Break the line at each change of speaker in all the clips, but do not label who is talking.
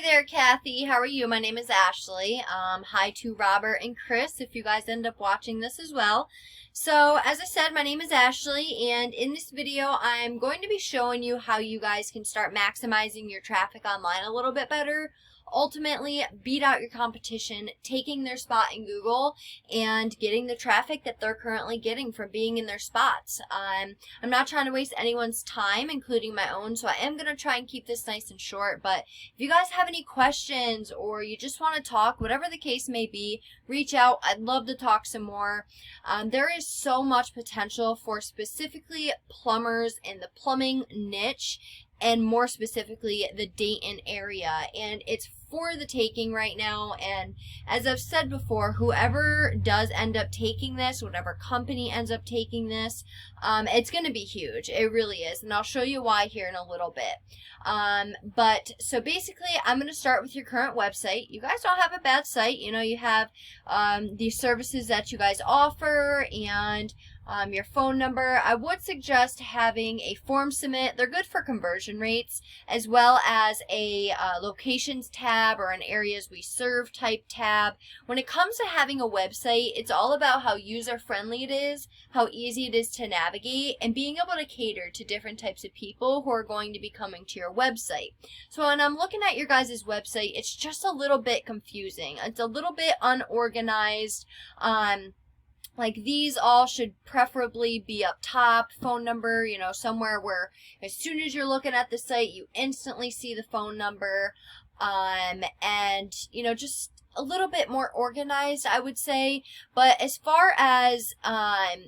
there, Kathy. How are you? My name is Ashley. Hi to Robert and Chris if you guys end up watching this as well. So, as I said, my name is Ashley, and in this video, I'm going to be showing you how you guys can start maximizing your traffic online a little bit better. Ultimately, beat out your competition, taking their spot in Google, and getting the traffic that they're currently getting from being in their spots. I'm not trying to waste anyone's time, including my own, so I am going to try and keep this nice and short. But if you guys have any questions or you just want to talk, whatever the case may be, reach out. I'd love to talk some more. There is so much potential for specifically plumbers in the plumbing niche, and more specifically the Dayton area, and it's for the taking right now. And as I've said before, whoever does end up taking this, whatever company ends up taking this, it's going to be huge. It really is, and I'll show you why here in a little bit. But so basically, I'm going to start with your current website. You guys don't have a bad site. You know, you have these services that you guys offer, and your phone number. I would suggest having a form submit. They're good for conversion rates, as well as a locations tab or an areas we serve type tab. When it comes to having a website, it's all about how user friendly it is, how easy it is to navigate, and being able to cater to different types of people who are going to be coming to your website. So when I'm looking at your guys' website, it's just a little bit confusing. It's a little bit unorganized. Like, these all should preferably be up top. Phone number, you know, somewhere where as soon as you're looking at the site, you instantly see the phone number. And, you know, just a little bit more organized, I would say. But as far as,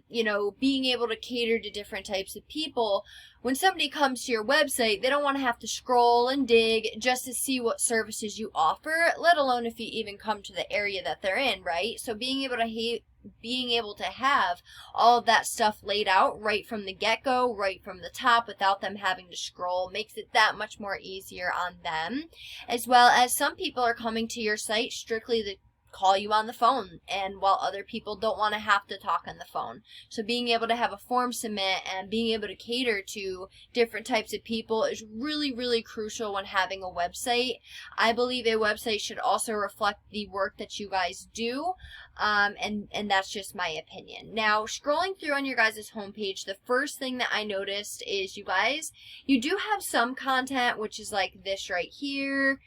you know, being able to cater to different types of people, when somebody comes to your website, they don't want to have to scroll and dig just to see what services you offer, let alone if you even come to the area that they're in, right? So being able to have all of that stuff laid out right from the get-go, right from the top, without them having to scroll, makes it that much more easier on them. As well as some people are coming to your site strictly to call you on the phone, and while other people don't want to have to talk on the phone. So being able to have a form submit and being able to cater to different types of people is really, really crucial when having a website. I believe a website should also reflect the work that you guys do. And that's just my opinion. Now, scrolling through on your guys' homepage, the first thing that I noticed is you do have some content, which is like this right here.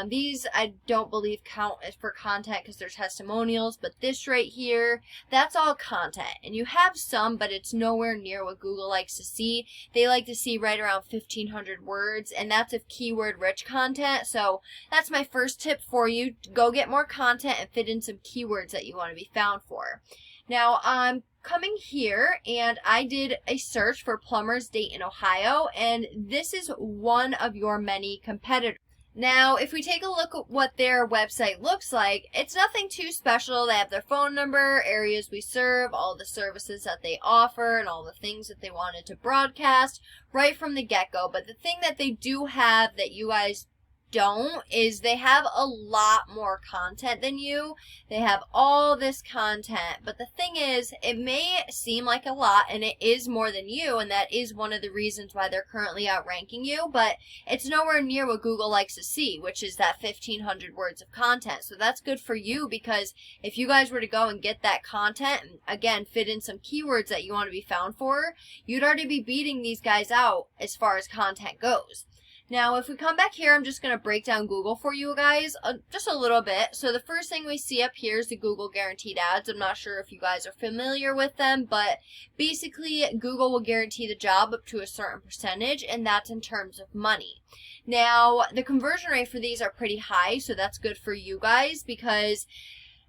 These I don't believe count as for content because they're testimonials, but this right here, that's all content. And you have some, but it's nowhere near what Google likes to see. They like to see right around 1,500 words, and that's of keyword-rich content. So that's my first tip for you. Go get more content and fit in some keywords that you want to be found for. Now, I'm coming here, and I did a search for plumbers Dayton, Ohio, and this is one of your many competitors. Now, if we take a look at what their website looks like, it's nothing too special. They have their phone number, areas we serve, all the services that they offer, and all the things that they wanted to broadcast right from the get-go. But the thing that they do have that you guys don't is they have a lot more content than you. They have all this content, but the thing is, it may seem like a lot, and it is more than you, and that is one of the reasons why they're currently outranking you, but it's nowhere near what Google likes to see, which is that 1,500 words of content. So that's good for you, because if you guys were to go and get that content and again fit in some keywords that you want to be found for, you'd already be beating these guys out as far as content goes. Now, if we come back here, I'm just going to break down Google for you guys just a little bit. So the first thing we see up here is the Google Guaranteed Ads. I'm not sure if you guys are familiar with them, but basically Google will guarantee the job up to a certain percentage, and that's in terms of money. Now, the conversion rate for these are pretty high, so that's good for you guys, because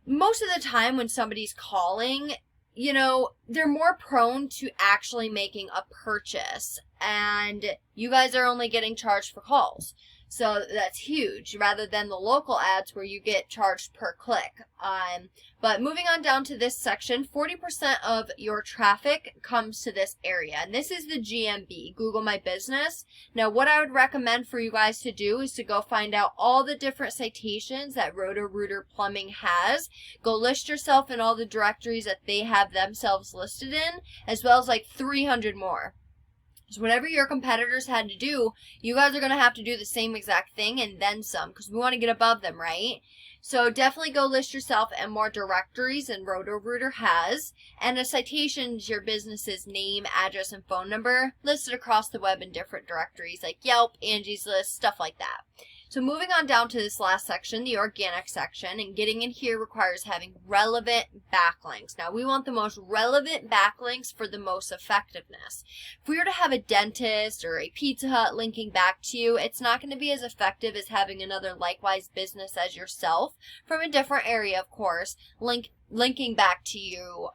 most of the time when somebody's calling, you know, they're more prone to actually making a purchase, and you guys are only getting charged for calls. So that's huge, rather than the local ads where you get charged per click. But moving on down to this section, 40% of your traffic comes to this area. And this is the GMB, Google My Business. Now, what I would recommend for you guys to do is to go find out all the different citations that Roto-Rooter Plumbing has. Go list yourself in all the directories that they have themselves listed in, as well as like 300 more. So whatever your competitors had to do, you guys are going to have to do the same exact thing and then some, because we want to get above them, right? So definitely go list yourself in more directories than Roto-Rooter has. And a citation is your business's name, address, and phone number listed across the web in different directories like Yelp, Angie's List, stuff like that. So moving on down to this last section, the organic section, and getting in here requires having relevant backlinks. Now, we want the most relevant backlinks for the most effectiveness. If we were to have a dentist or a Pizza Hut linking back to you, it's not going to be as effective as having another likewise business as yourself from a different area, of course, linking back to you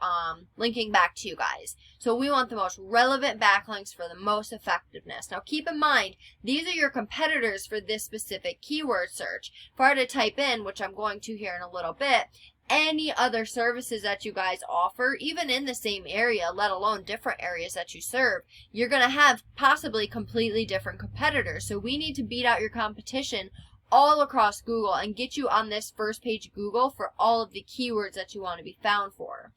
guys. So we want the most relevant backlinks for the most effectiveness. Now keep in mind, these are your competitors for this specific keyword search. If I were to type in, which I'm going to here in a little bit, any other services that you guys offer, even in the same area, let alone different areas that you serve, you're going to have possibly completely different competitors. So we need to beat out your competition all across Google and get you on this first page of Google for all of the keywords that you want to be found for.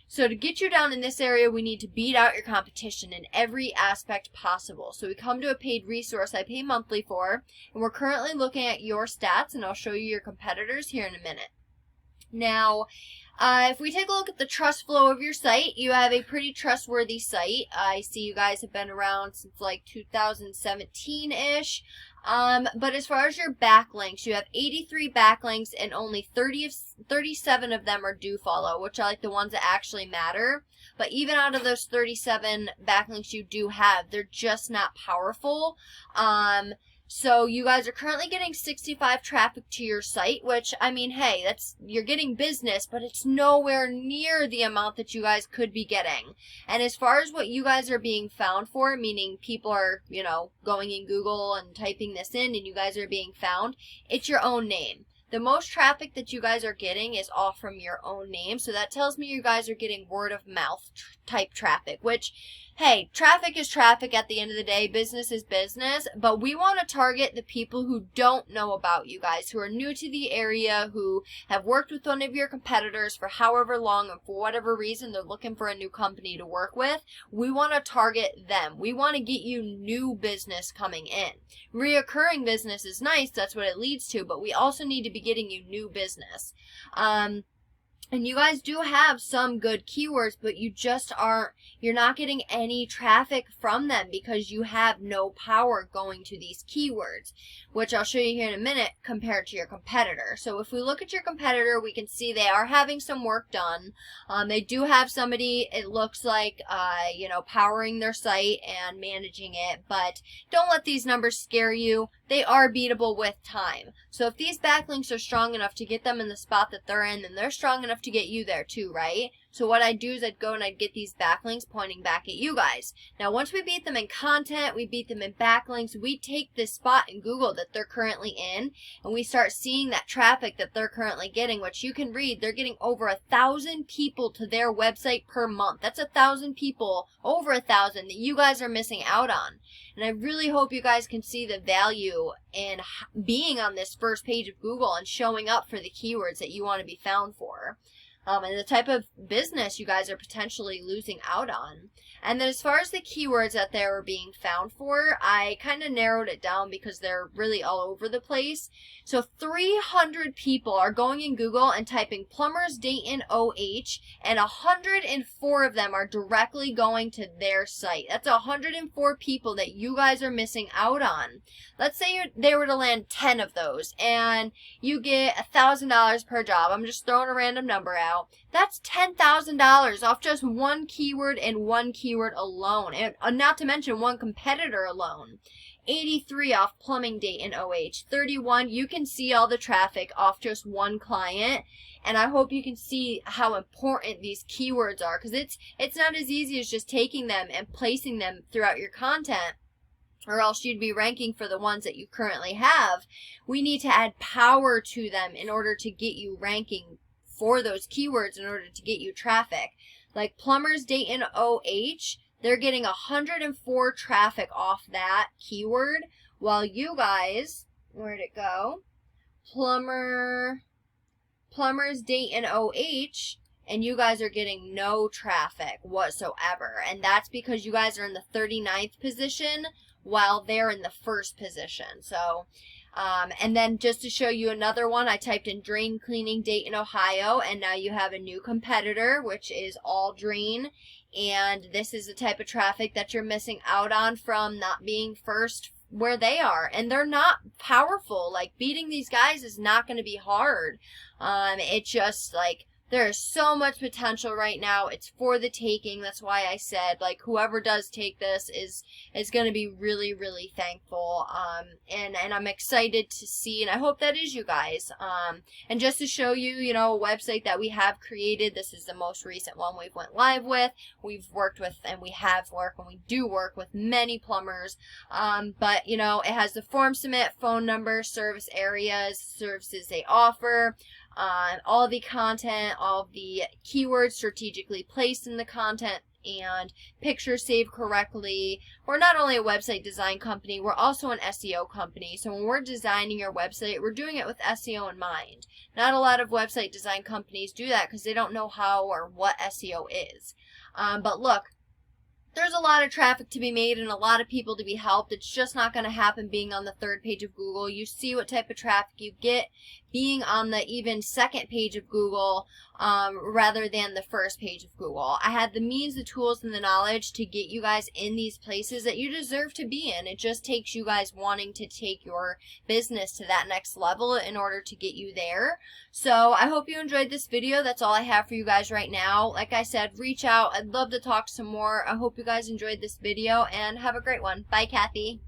So to get you down in this area, we need to beat out your competition in every aspect possible. So we come to a paid resource I pay monthly for, and we're currently looking at your stats, and I'll show you your competitors here in a minute. Now, if we take a look at the trust flow of your site, you have a pretty trustworthy site. I see you guys have been around since like 2017-ish. But as far as your backlinks, you have 83 backlinks and only 37 of them are do follow, which are like the ones that actually matter. But even out of those 37 backlinks you do have, they're just not powerful. So you guys are currently getting 65 traffic to your site, which, I mean, hey, you're getting business, but it's nowhere near the amount that you guys could be getting. And as far as what you guys are being found for, meaning people are, going in Google and typing this in and you guys are being found, it's your own name. The most traffic that you guys are getting is all from your own name. So that tells me you guys are getting word of mouth type traffic, which, hey, traffic is traffic at the end of the day. Business is business. But we want to target the people who don't know about you guys, who are new to the area, who have worked with one of your competitors for however long, and for whatever reason they're looking for a new company to work with. We want to target them. We want to get you new business coming in. Reoccurring business is nice. That's what it leads to. But we also need to be getting you new business. And you guys do have some good keywords, but you're not getting any traffic from them because you have no power going to these keywords, which I'll show you here in a minute compared to your competitor. So if we look at your competitor, we can see they are having some work done. They do have somebody, it looks like, powering their site and managing it, but don't let these numbers scare you. They are beatable with time. So if these backlinks are strong enough to get them in the spot that they're in, then they're strong enough to get you there too, right? So what I'd do is I'd go and I'd get these backlinks pointing back at you guys. Now once we beat them in content, we beat them in backlinks, we take this spot in Google that they're currently in, and we start seeing that traffic that they're currently getting, which you can read, they're getting over 1,000 people to their website per month. That's 1,000 people, over 1,000 that you guys are missing out on. And I really hope you guys can see the value in being on this first page of Google and showing up for the keywords that you want to be found for. And the type of business you guys are potentially losing out on. And then as far as the keywords that they were being found for, I kind of narrowed it down because they're really all over the place. So 300 people are going in Google and typing plumbers Dayton OH, and 104 of them are directly going to their site. That's 104 people that you guys are missing out on. Let's say they were to land 10 of those, and you get $1,000 per job. I'm just throwing a random number out. That's $10,000 off just one keyword and one keyword alone, and not to mention one competitor alone. 83 off plumbing Dayton OH. 31, you can see all the traffic off just one client, and I hope you can see how important these keywords are, because it's not as easy as just taking them and placing them throughout your content, or else you'd be ranking for the ones that you currently have. We need to add power to them in order to get you ranking for those keywords, in order to get you traffic. Like plumbers Dayton OH, they're getting 104 traffic off that keyword, while you guys, where'd it go? Plumbers Dayton OH and you guys are getting no traffic whatsoever. And that's because you guys are in the 39th position while they're in the first position. So, and then just to show you another one, I typed in drain cleaning Dayton, Ohio, and now you have a new competitor, which is All Drain. And this is the type of traffic that you're missing out on from not being first where they are. And they're not powerful. Like, beating these guys is not going to be hard. It's just like, there's so much potential right now. It's for the taking. That's why I said, like, whoever does take this is going to be really, really thankful. And I'm excited to see, and I hope that is you guys. And just to show you, you know, a website that we have created. This is the most recent one we've went live with. We've worked with, and we have worked, and we do work with many plumbers. But, you know, it has the form submit, phone number, service areas, services they offer, all the content, all the keywords strategically placed in the content, and pictures saved correctly. We're not only a website design company, we're also an SEO company. So when we're designing your website, we're doing it with SEO in mind. Not a lot of website design companies do that because they don't know how or what SEO is. But look, there's a lot of traffic to be made and a lot of people to be helped. It's just not going to happen being on the 3rd page of Google. You see what type of traffic you get being on the even 2nd page of Google rather than the 1st page of Google. I had the means, the tools, and the knowledge to get you guys in these places that you deserve to be in. It just takes you guys wanting to take your business to that next level in order to get you there. So I hope you enjoyed this video. That's all I have for you guys right now. Like I said, reach out. I'd love to talk some more. I hope you guys enjoyed this video, and have a great one. Bye, Kathy.